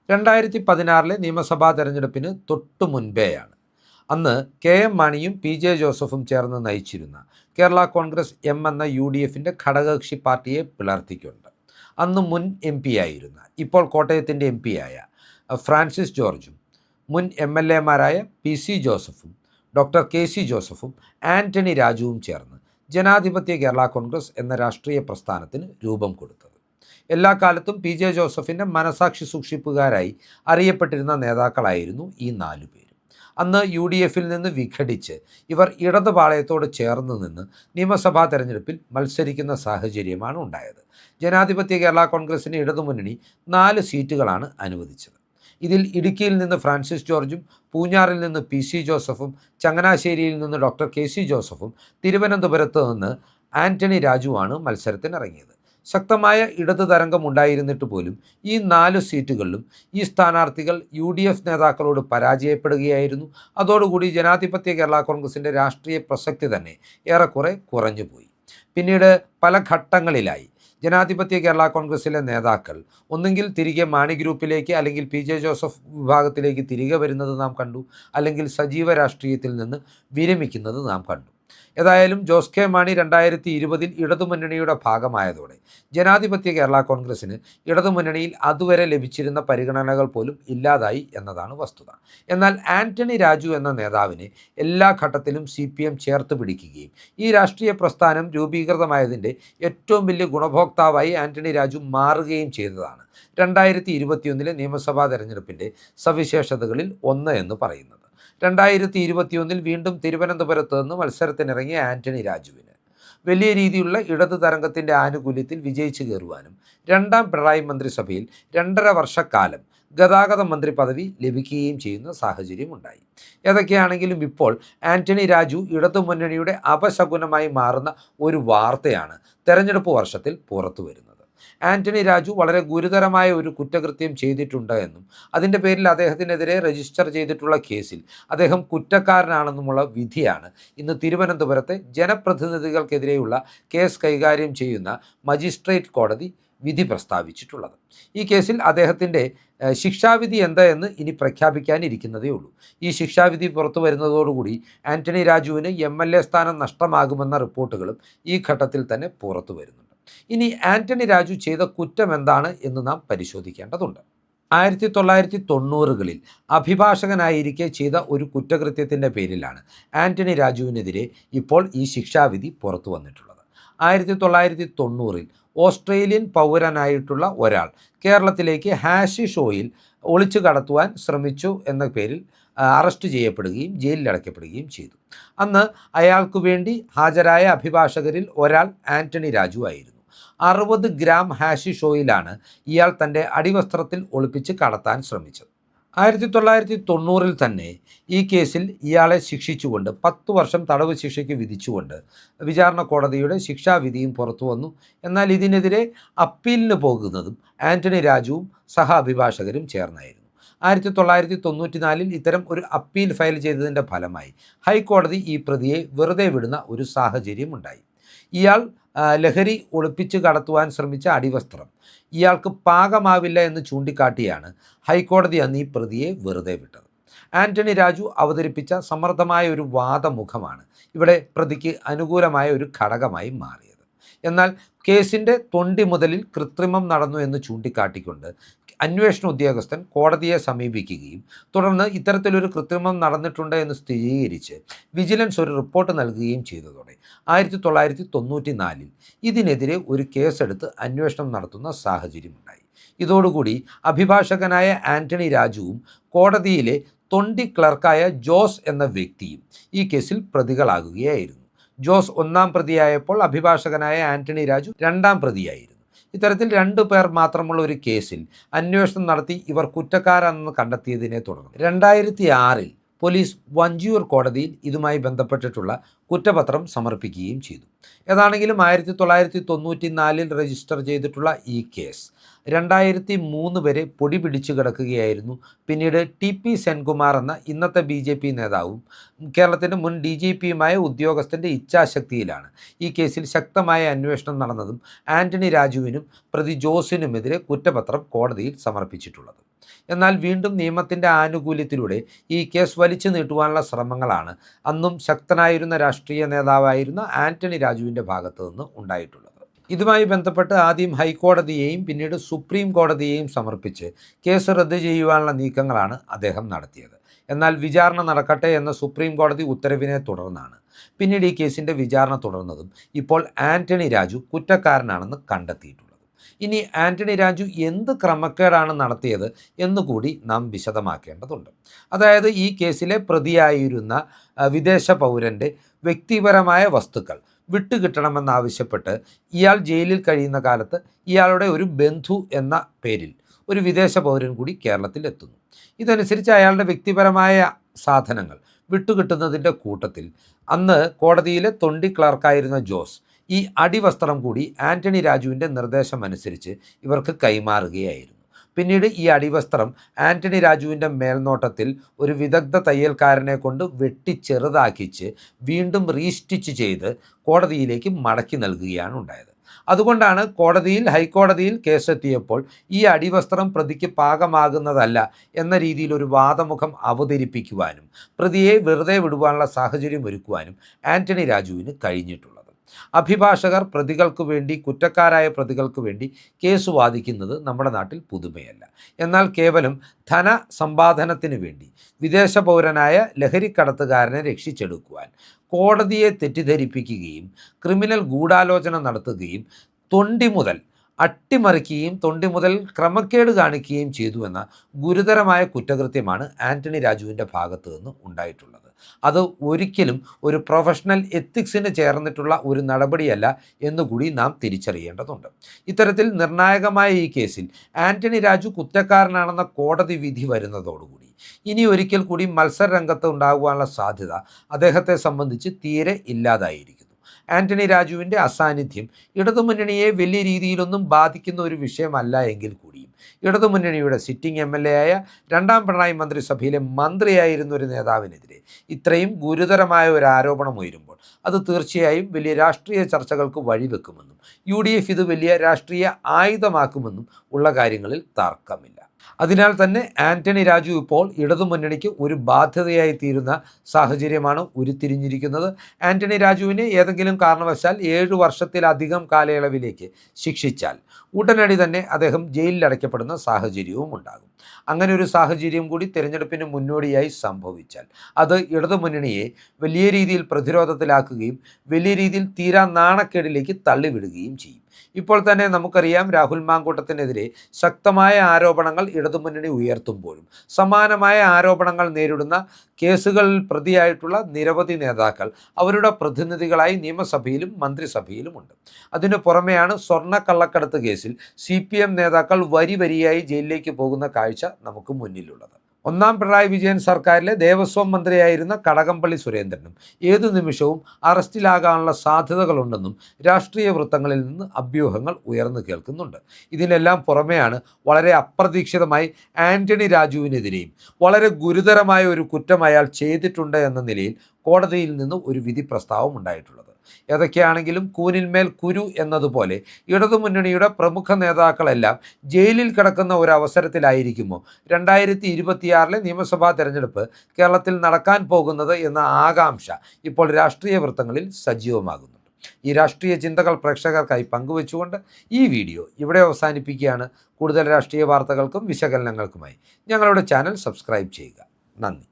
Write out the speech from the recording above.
2016 നിയമസഭാ തെരഞ്ഞെടുപ്പിന് തൊട്ടു മുൻപേയാണ്. അന്ന് KM മാണിയും PJ ജോസഫും ചേർന്ന് നയിച്ചിരുന്ന കേരള കോൺഗ്രസ് എം എന്ന UDFിൻ്റെ ഘടകകക്ഷി പാർട്ടിയെ പിളർത്തിക്കൊണ്ട് അന്ന് മുൻ MP ആയിരുന്ന, ഇപ്പോൾ കോട്ടയത്തിൻ്റെ MP ആയ ഫ്രാൻസിസ് ജോർജും മുൻ MLA മാരായ PC ജോസഫും ഡോക്ടർ KC ജോസഫും ആൻ്റണി രാജുവും ചേർന്ന് ജനാധിപത്യ കേരള കോൺഗ്രസ് എന്ന രാഷ്ട്രീയ പ്രസ്ഥാനത്തിന് രൂപം കൊടുത്തത്. എല്ലാ കാലത്തും PJ ജോസഫിൻ്റെ മനസാക്ഷി സൂക്ഷിപ്പുകാരായി അറിയപ്പെട്ടിരുന്ന നേതാക്കളായിരുന്നു ഈ 4 പേരും. അന്ന് UDFിൽ നിന്ന് വിഘടിച്ച് ഇവർ ഇടതുപാളയത്തോട് ചേർന്ന് നിന്ന് നിയമസഭാ തെരഞ്ഞെടുപ്പിൽ മത്സരിക്കുന്ന സാഹചര്യമാണ് ഉണ്ടായത്. ജനാധിപത്യ കേരള കോൺഗ്രസിന് ഇടതുമുന്നണി 4 സീറ്റുകളാണ് അനുവദിച്ചത്. ഇതിൽ ഇടുക്കിയിൽ നിന്ന് ഫ്രാൻസിസ് ജോർജും, പൂഞ്ഞാറിൽ നിന്ന് PC ജോസഫും, ചങ്ങനാശ്ശേരിയിൽ നിന്ന് ഡോക്ടർ KC ജോസഫും, തിരുവനന്തപുരത്ത് നിന്ന് ആൻ്റണി രാജുവാണ് മത്സരത്തിനിറങ്ങിയത്. ശക്തമായ ഇടതു തരംഗം ഉണ്ടായിരുന്നിട്ട് പോലും ഈ 4 സീറ്റുകളിലും ഈ സ്ഥാനാർത്ഥികൾ UDF നേതാക്കളോട് പരാജയപ്പെടുകയായിരുന്നു. അതോടുകൂടി ജനാധിപത്യ കേരള കോൺഗ്രസിൻ്റെ രാഷ്ട്രീയ പ്രസക്തി തന്നെ ഏറെക്കുറെ കുറഞ്ഞുപോയി. പിന്നീട് പല ഘട്ടങ്ങളിലായി ജനാധിപത്യ കേരള കോൺഗ്രസിലെ നേതാക്കൾ ഒന്നുകിൽ തിരികെ മാണി ഗ്രൂപ്പിലേക്ക് അല്ലെങ്കിൽ PJ ജോസഫ് വിഭാഗത്തിലേക്ക് തിരികെ വരുന്നത് നാം കണ്ടു, അല്ലെങ്കിൽ സജീവ രാഷ്ട്രീയത്തിൽ നിന്ന് വിരമിക്കുന്നത് നാം കണ്ടു. ഏതായാലും ജോസ് കെ മാണി 2020 ഇടതുമുന്നണിയുടെ ഭാഗമായതോടെ ജനാധിപത്യ കേരള കോൺഗ്രസിന് ഇടതുമുന്നണിയിൽ അതുവരെ ലഭിച്ചിരുന്ന പരിഗണനകൾ പോലും ഇല്ലാതായി എന്നതാണ് വസ്തുത. എന്നാൽ ആൻ്റണി രാജു എന്ന നേതാവിനെ എല്ലാ ഘട്ടത്തിലും CPM ചേർത്ത് പിടിക്കുകയും ഈ രാഷ്ട്രീയ പ്രസ്ഥാനം രൂപീകൃതമായതിൻ്റെ ഏറ്റവും വലിയ ഗുണഭോക്താവായി ആൻ്റണി രാജു മാറുകയും ചെയ്തതാണ് 2021 നിയമസഭാ തെരഞ്ഞെടുപ്പിൻ്റെ സവിശേഷതകളിൽ ഒന്ന് എന്ന് പറയുന്നത്. 2021 വീണ്ടും തിരുവനന്തപുരത്ത് നിന്ന് മത്സരത്തിനിറങ്ങിയ ആൻ്റണി രാജുവിന് വലിയ രീതിയിലുള്ള ഇടതു തരംഗത്തിൻ്റെ ആനുകൂല്യത്തിൽ വിജയിച്ചു കയറുവാനും 2ാം പിണറായി മന്ത്രിസഭയിൽ 2.5 വർഷക്കാലം ഗതാഗത മന്ത്രി പദവി ലഭിക്കുകയും ചെയ്യുന്ന സാഹചര്യമുണ്ടായി. ഏതൊക്കെയാണെങ്കിലും ഇപ്പോൾ ആൻ്റണി രാജു ഇടതുമുന്നണിയുടെ അപശകുനമായി മാറുന്ന ഒരു വാർത്തയാണ് തെരഞ്ഞെടുപ്പ് വർഷത്തിൽ പുറത്തു വരുന്നത്. ആൻ്റണി രാജു വളരെ ഗുരുതരമായ ഒരു കുറ്റകൃത്യം ചെയ്തിട്ടുണ്ട് എന്നും അതിൻ്റെ പേരിൽ അദ്ദേഹത്തിനെതിരെ രജിസ്റ്റർ ചെയ്തിട്ടുള്ള കേസിൽ അദ്ദേഹം കുറ്റക്കാരനാണെന്നുമുള്ള വിധിയാണ് ഇന്ന് തിരുവനന്തപുരത്തെ ജനപ്രതിനിധികൾക്കെതിരെയുള്ള കേസ് കൈകാര്യം ചെയ്യുന്ന മജിസ്ട്രേറ്റ് കോടതി വിധി പ്രസ്താവിച്ചിട്ടുള്ളത്. ഈ കേസിൽ അദ്ദേഹത്തിൻ്റെ ശിക്ഷാവിധി എന്തായെന്ന് ഇനി പ്രഖ്യാപിക്കാനിരിക്കുന്നതേ ഉള്ളൂ. ഈ ശിക്ഷാവിധി പുറത്തു വരുന്നതോടുകൂടി ആൻ്റണി രാജുവിന് MLA സ്ഥാനം നഷ്ടമാകുമെന്ന റിപ്പോർട്ടുകളും ഈ ഘട്ടത്തിൽ തന്നെ പുറത്തു വരുന്നുണ്ട്. ഇനി ആൻ്റണി രാജു ചെയ്ത കുറ്റം എന്താണ് എന്ന് നാം പരിശോധിക്കേണ്ടതുണ്ട്. 1990കളിൽ അഭിഭാഷകനായിരിക്കെ ചെയ്ത ഒരു കുറ്റകൃത്യത്തിൻ്റെ പേരിലാണ് ആൻ്റണി രാജുവിനെതിരെ ഇപ്പോൾ ഈ ശിക്ഷാവിധി പുറത്തു വന്നിട്ടുള്ളത്. 1990ൽ ഓസ്ട്രേലിയൻ പൗരനായിട്ടുള്ള ഒരാൾ കേരളത്തിലേക്ക് ഹാഷിഷ് ഓയിൽ ഒളിച്ചു കടത്തുവാൻ ശ്രമിച്ചു എന്ന പേരിൽ അറസ്റ്റ് ചെയ്യപ്പെടുകയും ജയിലിലടയ്ക്കപ്പെടുകയും ചെയ്തു. അന്ന് അയാൾക്ക് വേണ്ടി ഹാജരായ അഭിഭാഷകരിൽ ഒരാൾ ആൻ്റണി രാജു ആയിരുന്നു. 60 ഗ്രാം ഹാഷിഷ് ഓയിലാണ് ഇയാൾ തൻ്റെ അടിവസ്ത്രത്തിൽ ഒളിപ്പിച്ച് കടത്താൻ ശ്രമിച്ചത്. 1990ൽ തന്നെ ഈ കേസിൽ ഇയാളെ ശിക്ഷിച്ചുകൊണ്ട് 10 വർഷം തടവ് ശിക്ഷയ്ക്ക് വിധിച്ചുകൊണ്ട് വിചാരണ കോടതിയുടെ ശിക്ഷാവിധിയും പുറത്തു വന്നു. എന്നാൽ ഇതിനെതിരെ അപ്പീലിന് പോകുന്നതും ആൻ്റണി രാജുവും സഹ അഭിഭാഷകരും ചേർന്നായിരുന്നു. 1994ൽ ഇത്തരം ഒരു അപ്പീൽ ഫയൽ ചെയ്തതിൻ്റെ ഫലമായി ഹൈക്കോടതി ഈ പ്രതിയെ വെറുതെ വിടുന്ന ഒരു സാഹചര്യം ഉണ്ടായി. ഇയാൾ ലഹരി ഒളിപ്പിച്ച് കടത്തുവാൻ ശ്രമിച്ച അടിവസ്ത്രം ഇയാൾക്ക് പാകമാവില്ല എന്ന് ചൂണ്ടിക്കാട്ടിയാണ് ഹൈക്കോടതി അന്ന് ഈ പ്രതിയെ വെറുതെ വിട്ടത്. ആൻ്റണി രാജു അവതരിപ്പിച്ച സമർത്ഥമായ ഒരു വാദമുഖമാണ് ഇവിടെ പ്രതിക്ക് അനുകൂലമായ ഒരു ഘടകമായി മാറിയത്. എന്നാൽ കേസിൻ്റെ തൊണ്ടി മുതലിൽ കൃത്രിമം നടന്നു എന്ന് ചൂണ്ടിക്കാട്ടിക്കൊണ്ട് അന്വേഷണ ഉദ്യോഗസ്ഥൻ കോടതിയെ സമീപിക്കുകയും തുടർന്ന് ഇത്തരത്തിലൊരു കൃത്രിമം നടന്നിട്ടുണ്ട് എന്ന് സ്ഥിരീകരിച്ച് വിജിലൻസ് ഒരു റിപ്പോർട്ട് നൽകുകയും ചെയ്തതോടെ 1994ൽ ഇതിനെതിരെ ഒരു കേസെടുത്ത് അന്വേഷണം നടത്തുന്ന സാഹചര്യമുണ്ടായി. ഇതോടുകൂടി അഭിഭാഷകനായ ആൻ്റണി രാജുവും കോടതിയിലെ തൊണ്ടി ക്ലർക്കായ ജോസ് എന്ന വ്യക്തിയും ഈ കേസിൽ പ്രതികളാകുകയായിരുന്നു. ജോസ് 1ാം പ്രതിയായപ്പോൾ അഭിഭാഷകനായ ആൻ്റണി രാജു 2ാം പ്രതിയായിരുന്നു. ഇത്തരത്തിൽ 2 പേർ മാത്രമുള്ള ഒരു കേസിൽ അന്വേഷണം നടത്തി ഇവർ കുറ്റക്കാരാണെന്ന് കണ്ടെത്തിയതിനെ തുടർന്ന് 2006ൽ പോലീസ് വഞ്ചിയൂർ കോടതിയിൽ ഇതുമായി ബന്ധപ്പെട്ടിട്ടുള്ള കുറ്റപത്രം സമർപ്പിക്കുകയും ചെയ്തു. ഏതാണെങ്കിലും 1994ൽ രജിസ്റ്റർ ചെയ്തിട്ടുള്ള ഈ കേസ് 2003 വരെ പൊടി പിടിച്ചു കിടക്കുകയായിരുന്നു. പിന്നീട് TP സെൻകുമാർ എന്ന ഇന്നത്തെ BJP നേതാവും കേരളത്തിൻ്റെ മുൻ DGPയുമായ ഉദ്യോഗസ്ഥൻ്റെ ഇച്ഛാശക്തിയിലാണ് ഈ കേസിൽ ശക്തമായ അന്വേഷണം നടന്നതും ആൻ്റണി രാജുവിനും പ്രതി ജോസിനുമെതിരെ കുറ്റപത്രം കോടതിയിൽ സമർപ്പിച്ചിട്ടുള്ളത്. എന്നാൽ വീണ്ടും നിയമത്തിൻ്റെ ആനുകൂല്യത്തിലൂടെ ഈ കേസ് വലിച്ചു നീട്ടുവാനുള്ള ശ്രമങ്ങളാണ് അന്നും ശക്തനായിരുന്ന രാഷ്ട്രീയ നേതാവായിരുന്ന ആന്റണി രാജുവിൻ്റെ ഭാഗത്തു നിന്ന് ഉണ്ടായിട്ടുള്ളത്. ഇതുമായി ബന്ധപ്പെട്ട് ആദ്യം ഹൈക്കോടതിയെയും പിന്നീട് സുപ്രീം കോടതിയെയും സമർപ്പിച്ച് കേസ് റദ്ദ് ചെയ്യുവാനുള്ള നീക്കങ്ങളാണ് അദ്ദേഹം നടത്തിയത്. എന്നാൽ വിചാരണ നടക്കട്ടെ എന്ന സുപ്രീം കോടതി ഉത്തരവിനെ തുടർന്നാണ് പിന്നീട് ഈ കേസിൻ്റെ വിചാരണ തുടർന്നതും ഇപ്പോൾ ആന്റണി രാജു കുറ്റക്കാരനാണെന്ന് കണ്ടെത്തിയിട്ടുള്ളത്. ഇനി ആന്റണി രാജു എന്ത് ക്രമക്കേടാണ് നടത്തിയത് എന്നുകൂടി നാം വിശദമാക്കേണ്ടതുണ്ട്. അതായത് ഈ കേസിലെ പ്രതിയായിരുന്ന വിദേശ പൗരൻ്റെ വ്യക്തിപരമായ വസ്തുക്കൾ വിട്ടുകിട്ടണമെന്നാവശ്യപ്പെട്ട് ഇയാൾ ജയിലിൽ കഴിയുന്ന കാലത്ത് ഇയാളുടെ ഒരു ബന്ധു എന്ന പേരിൽ ഒരു വിദേശ പൗരൻ കൂടി കേരളത്തിൽ എത്തുന്നു. ഇതനുസരിച്ച് അയാളുടെ വ്യക്തിപരമായ സാധനങ്ങൾ വിട്ടുകിട്ടുന്നതിൻ്റെ കൂട്ടത്തിൽ അന്ന് കോടതിയിലെ തൊണ്ടി ക്ലർക്കായിരുന്ന ജോസ് ഈ അടിവസ്ത്രം കൂടി ആന്റണി രാജുവിൻ്റെ നിർദ്ദേശമനുസരിച്ച് ഇവർക്ക് കൈമാറുകയായിരുന്നു. പിന്നീട് ഈ അടിവസ്ത്രം ആന്റണി രാജുവിൻ്റെ മേൽനോട്ടത്തിൽ ഒരു വിദഗ്ധ തയ്യൽക്കാരനെ കൊണ്ട് വെട്ടി ചെറുതാക്കിച്ച് വീണ്ടും റീസ്റ്റിച്ച് ചെയ്ത് കോടതിയിലേക്ക് മടക്കി നൽകുകയാണ് ഉണ്ടായത്. അതുകൊണ്ടാണ് ഹൈക്കോടതിയിൽ കേസെത്തിയപ്പോൾ ഈ അടിവസ്ത്രം പ്രതിക്ക് പാകമാകുന്നതല്ല എന്ന രീതിയിൽ ഒരു വാദമുഖം അവതരിപ്പിക്കുവാനും പ്രതിയെ വെറുതെ വിടുവാനുള്ള സാഹചര്യം ഒരുക്കുവാനും ആന്റണി രാജുവിന് കഴിഞ്ഞിട്ടുള്ളത്. അഭിഭാഷകർ പ്രതികൾക്ക് വേണ്ടി, കുറ്റക്കാരായ പ്രതികൾക്ക് വേണ്ടി കേസ് വാദിക്കുന്നത് നമ്മുടെ നാട്ടിൽ പുതുമയല്ല. എന്നാൽ കേവലം ധനസമ്പാദനത്തിന് വേണ്ടി വിദേശ പൗരനായ ലഹരിക്കടത്തുകാരനെ രക്ഷിച്ചെടുക്കുവാൻ കോടതിയെ തെറ്റിദ്ധരിപ്പിക്കുകയും ക്രിമിനൽ ഗൂഢാലോചന നടത്തുകയും തൊണ്ടി മുതൽ അട്ടിമറിക്കുകയും തൊണ്ടി മുതൽ ക്രമക്കേട് കാണിക്കുകയും ചെയ്തു എന്ന ഗുരുതരമായ കുറ്റകൃത്യമാണ് ആന്റണി രാജുവിൻ്റെ ഭാഗത്തു നിന്ന് ഉണ്ടായിട്ടുള്ളത്. അത് ഒരിക്കലും ഒരു പ്രൊഫഷണൽ എത്തിക്സിന് ചേർന്നിട്ടുള്ള ഒരു നടപടിയല്ല എന്നുകൂടി നാം തിരിച്ചറിയേണ്ടതുണ്ട്. ഇത്തരത്തിൽ നിർണായകമായ ഈ കേസിൽ ആന്റണി രാജു കുറ്റക്കാരനാണെന്ന കോടതി വിധി വരുന്നതോടുകൂടി ഇനി ഒരിക്കൽ കൂടി മത്സര രംഗത്ത് ഉണ്ടാകുവാനുള്ള സാധ്യത അദ്ദേഹത്തെ സംബന്ധിച്ച് തീരെ ഇല്ലാതായിരിക്കുന്നു. ആന്റണി രാജുവിൻ്റെ അസാന്നിധ്യം ഇടതുമുന്നണിയെ വലിയ രീതിയിലൊന്നും ബാധിക്കുന്ന ഒരു വിഷയമല്ല എങ്കിൽ കൂടിയും ഇടതുമുന്നണിയുടെ സിറ്റിംഗ് MLA ആയ രണ്ടാം പിണറായി മന്ത്രിസഭയിലെ മന്ത്രിയായിരുന്ന ഒരു നേതാവിനെതിരെ ഇത്രയും ഗുരുതരമായ ഒരു ആരോപണം ഉയരുമ്പോൾ അത് തീർച്ചയായും വലിയ രാഷ്ട്രീയ ചർച്ചകൾക്ക് വഴിവെക്കുമെന്നും UDF ഇത് വലിയ രാഷ്ട്രീയ ആയുധമാക്കുമെന്നും ഉള്ള കാര്യങ്ങളിൽ തർക്കമില്ല. അതിനാൽ തന്നെ ആന്റണി രാജു ഇപ്പോൾ ഇടതുമുന്നണിക്ക് ഒരു ബാധ്യതയായി തീരുന്ന സാഹചര്യമാണ് ഉരുത്തിരിഞ്ഞിരിക്കുന്നത്. ആന്റണി രാജുവിനെ ഏതെങ്കിലും കാരണവശാൽ 7 വർഷത്തിലധികം കാലയളവിലേക്ക് ശിക്ഷിച്ചാൽ ഉടനടി തന്നെ അദ്ദേഹം ജയിലിൽ അടയ്ക്കപ്പെടുന്ന സാഹചര്യവും ഉണ്ടാകും. അങ്ങനെ ഒരു സാഹചര്യം കൂടി തിരഞ്ഞെടുപ്പിന് മുന്നോടിയായി സംഭവിച്ചാൽ അത് ഇടതുമുന്നണിയെ വലിയ രീതിയിൽ പ്രതിരോധത്തിലാക്കുകയും വലിയ രീതിയിൽ തീരാ നാണക്കേടിലേക്ക് തള്ളിവിടുകയും ചെയ്യും. ഇപ്പോൾ തന്നെ നമുക്കറിയാം, രാഹുൽ മാങ്കൂട്ടത്തിനെതിരെ ശക്തമായ ആരോപണങ്ങൾ ഇടതുമുന്നണി ഉയർത്തുമ്പോഴും സമാനമായ ആരോപണങ്ങൾ നേരിടുന്ന കേസുകളിൽ പ്രതിയായിട്ടുള്ള നിരവധി നേതാക്കൾ അവരുടെ പ്രതിനിധികളായി നിയമസഭയിലും മന്ത്രിസഭയിലുമുണ്ട്. അതിനു പുറമെയാണ് സ്വർണ്ണക്കള്ളക്കടത്ത് കേസിൽ CPM നേതാക്കൾ വരിയായി ജയിലിലേക്ക് പോകുന്ന കാഴ്ച നമുക്ക് മുന്നിലുള്ളത്. ഒന്നാം പിണറായി വിജയൻ സർക്കാരിലെ ദേവസ്വം മന്ത്രിയായിരുന്ന കടകംപള്ളി സുരേന്ദ്രനും ഏതു നിമിഷവും അറസ്റ്റിലാകാനുള്ള സാധ്യതകളുണ്ടെന്നും രാഷ്ട്രീയ വൃത്തങ്ങളിൽ നിന്ന് അഭ്യൂഹങ്ങൾ ഉയർന്നു കേൾക്കുന്നുണ്ട്. ഇതിനെല്ലാം പുറമെയാണ് വളരെ അപ്രതീക്ഷിതമായി ആന്റണി രാജുവിനെതിരെയും വളരെ ഗുരുതരമായ ഒരു കുറ്റം അയാൾ ചെയ്തിട്ടുണ്ട് എന്ന നിലയിൽ കോടതിയിൽ നിന്ന് ഒരു വിധി പ്രസ്താവം ഉണ്ടായിട്ടുള്ളത്. ഏതൊക്കെയാണെങ്കിലും കൂനിന്മേൽ കുരു എന്നതുപോലെ ഇടതുമുന്നണിയുടെ പ്രമുഖ നേതാക്കളെല്ലാം ജയിലിൽ കിടക്കുന്ന ഒരു അവസരത്തിലായിരിക്കുമോ 2026 നിയമസഭാ തെരഞ്ഞെടുപ്പ് കേരളത്തിൽ നടക്കാൻ പോകുന്നത് എന്ന ആകാംക്ഷ ഇപ്പോൾ രാഷ്ട്രീയ വൃത്തങ്ങളിൽ സജീവമാകുന്നുണ്ട്. ഈ രാഷ്ട്രീയ ചിന്തകൾ പ്രേക്ഷകർക്കായി പങ്കുവെച്ചുകൊണ്ട് ഈ വീഡിയോ ഇവിടെ അവസാനിപ്പിക്കുകയാണ്. കൂടുതൽ രാഷ്ട്രീയ വാർത്തകൾക്കും വിശകലനങ്ങൾക്കുമായി ഞങ്ങളുടെ ചാനൽ സബ്സ്ക്രൈബ് ചെയ്യുക. നന്ദി.